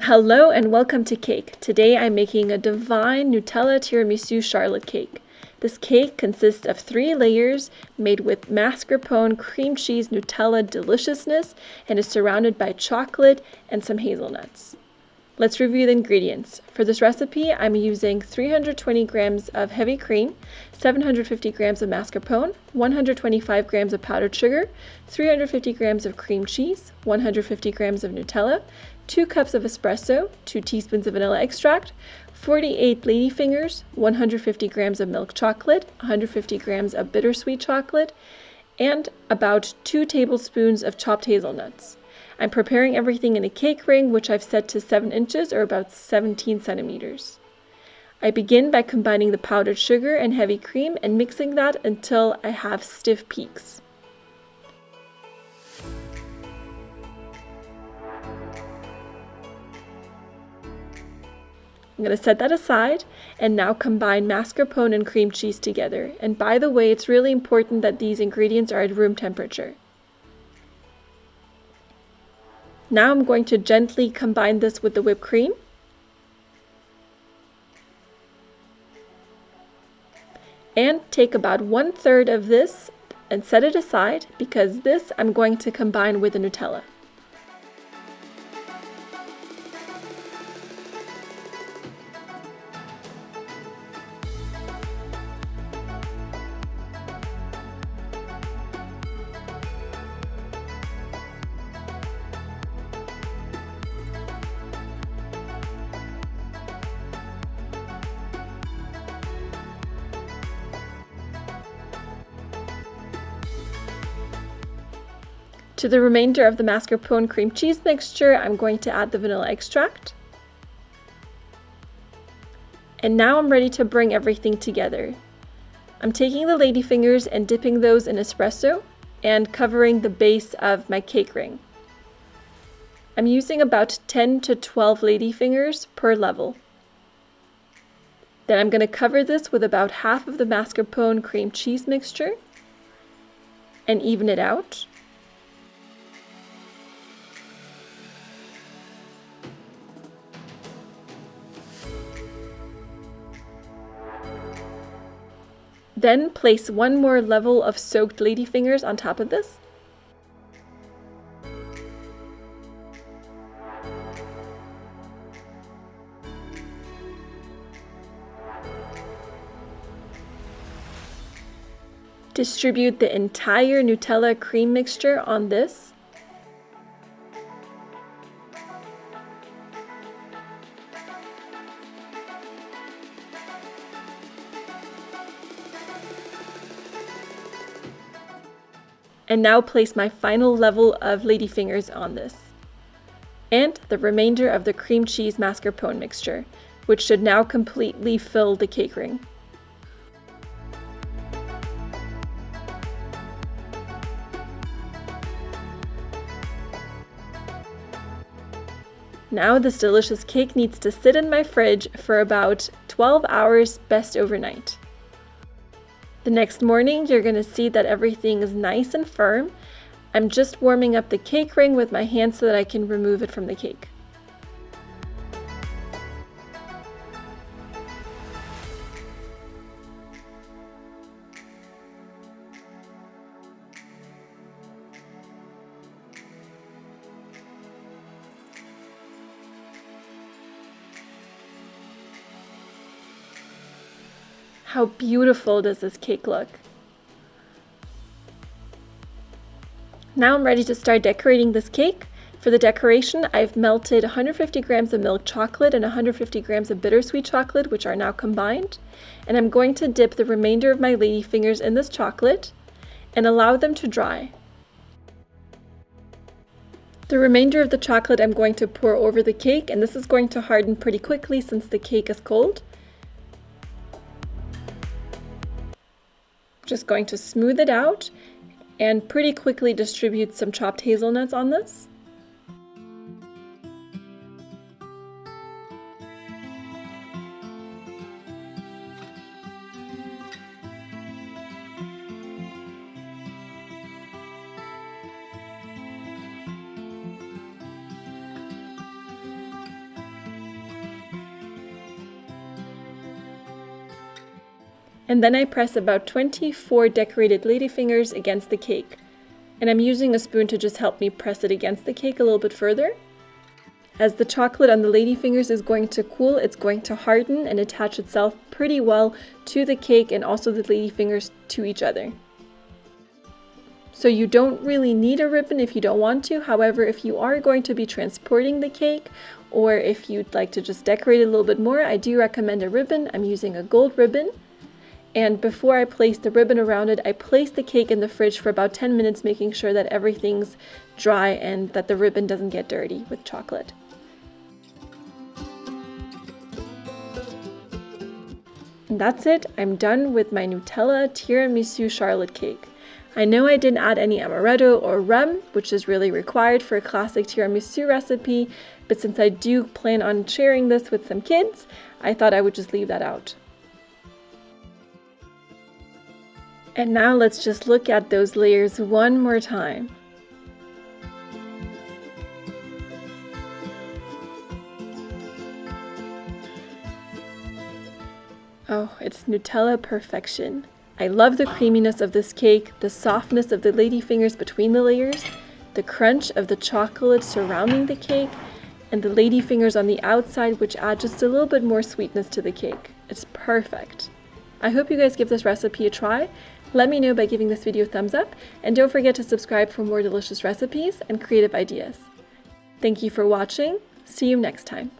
Hello and welcome to Cake. Today I'm making a divine Nutella tiramisu charlotte cake. This cake consists of 3 layers made with mascarpone, cream cheese, Nutella deliciousness and is surrounded by chocolate and some hazelnuts. Let's review the ingredients. For this recipe, I'm using 320 grams of heavy cream, 750 grams of mascarpone, 125 grams of powdered sugar, 350 grams of cream cheese, 150 grams of Nutella, 2 cups of espresso, 2 teaspoons of vanilla extract, 48 ladyfingers, 150 grams of milk chocolate, 150 grams of bittersweet chocolate, and about 2 tablespoons of chopped hazelnuts. I'm preparing everything in a cake ring, which I've set to 7 inches or about 17 centimeters. I begin by combining the powdered sugar and heavy cream and mixing that until I have stiff peaks. I'm going to set that aside and now combine mascarpone and cream cheese together. And by the way, it's really important that these ingredients are at room temperature. Now I'm going to gently combine this with the whipped cream. And take about 1/3 of this and set it aside because this I'm going to combine with the Nutella. To the remainder of the mascarpone cream cheese mixture, I'm going to add the vanilla extract. And now I'm ready to bring everything together. I'm taking the ladyfingers and dipping those in espresso and covering the base of my cake ring. I'm using about 10 to 12 ladyfingers per level. Then I'm going to cover this with about half of the mascarpone cream cheese mixture and even it out. Then place 1 more level of soaked ladyfingers on top of this. Distribute the entire Nutella cream mixture on this. And now place my final level of ladyfingers on this. And the remainder of the cream cheese mascarpone mixture, which should now completely fill the cake ring. Now this delicious cake needs to sit in my fridge for about 12 hours, best overnight. The next morning, you're going to see that everything is nice and firm. I'm just warming up the cake ring with my hand so that I can remove it from the cake. How beautiful does this cake look? Now I'm ready to start decorating this cake. For the decoration, I've melted 150 grams of milk chocolate and 150 grams of bittersweet chocolate, which are now combined. And I'm going to dip the remainder of my ladyfingers in this chocolate and allow them to dry. The remainder of the chocolate I'm going to pour over the cake, and this is going to harden pretty quickly since the cake is cold. Just going to smooth it out and pretty quickly distribute some chopped hazelnuts on this. And then I press about 24 decorated ladyfingers against the cake. And I'm using a spoon to just help me press it against the cake a little bit further. As the chocolate on the ladyfingers is going to cool, it's going to harden and attach itself pretty well to the cake and also the ladyfingers to each other. So you don't really need a ribbon if you don't want to. However, if you are going to be transporting the cake, or if you'd like to just decorate it a little bit more, I do recommend a ribbon. I'm using a gold ribbon. And before I place the ribbon around it, I place the cake in the fridge for about 10 minutes, making sure that everything's dry and that the ribbon doesn't get dirty with chocolate. And that's it. I'm done with my Nutella tiramisu charlotte cake. I know I didn't add any amaretto or rum, which is really required for a classic tiramisu recipe, but since I do plan on sharing this with some kids, I thought I would just leave that out. And now let's just look at those layers one more time. Oh, it's Nutella perfection. I love the creaminess of this cake, the softness of the ladyfingers between the layers, the crunch of the chocolate surrounding the cake, and the ladyfingers on the outside, which add just a little bit more sweetness to the cake. It's perfect. I hope you guys give this recipe a try. Let me know by giving this video a thumbs up, and don't forget to subscribe for more delicious recipes and creative ideas. Thank you for watching. See you next time.